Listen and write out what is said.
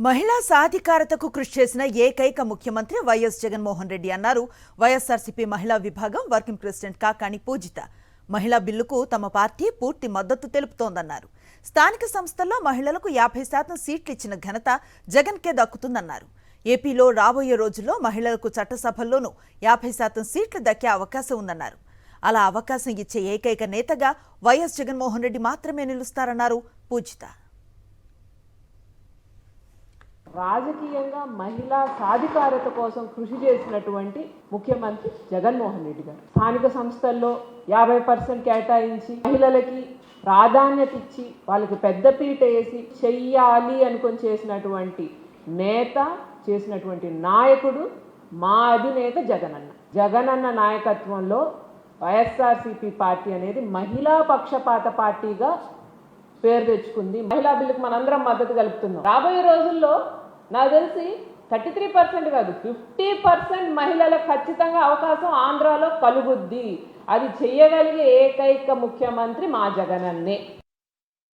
మహిళా సాధికారతకు కృషి చేసిన ఏకైక ముఖ్యమంత్రి వైఎస్ జగన్మోహన్ రెడ్డి అన్నారు. వైఎస్ఆర్సీపీ మహిళా విభాగం వర్కింగ్ ప్రెసిడెంట్ కాకాణి పూజిత మహిళా బిల్లుకు తమ పార్టీ పూర్తి మద్దతు తెలుపుతోందన్నారు. స్థానిక సంస్థల్లో మహిళలకు 50% సీట్లు ఇచ్చిన ఘనత జగన్కే దక్కుతుందన్నారు. ఏపీలో రాబోయే రోజుల్లో మహిళలకు చట్టసభల్లోనూ 50% సీట్లు దక్కే అవకాశం ఉందన్నారు. అలా అవకాశం ఇచ్చే ఏకైక నేతగా వైఎస్ జగన్మోహన్ రెడ్డి మాత్రమే నిలుస్తారన్నారు పూజిత. రాజకీయంగా మహిళా సాధికారత కోసం కృషి చేసినటువంటి ముఖ్యమంత్రి జగన్మోహన్ రెడ్డి గారు స్థానిక సంస్థల్లో 50% కేటాయించి మహిళలకి ప్రాధాన్యత ఇచ్చి వాళ్ళకి పెద్దపీట వేసి చెయ్యాలి అనుకొని చేసినటువంటి నేత, చేసినటువంటి నాయకుడు మా అధినేత జగనన్న నాయకత్వంలో వైఎస్ఆర్సీపీ పార్టీ అనేది మహిళా పక్షపాత పార్టీగా పేరు తెచ్చుకుంది. మహిళా బిల్లుకు మనందరం మద్దతు కలుపుతున్నాం. రాబోయే రోజుల్లో నాకు తెలిసి 33% కాదు 50% మహిళలకు ఖచ్చితంగా అవకాశం ఆంధ్రాలో కలుగుద్ది. అది చెయ్యగలిగే ఏకైక ముఖ్యమంత్రి మా జగనన్నే.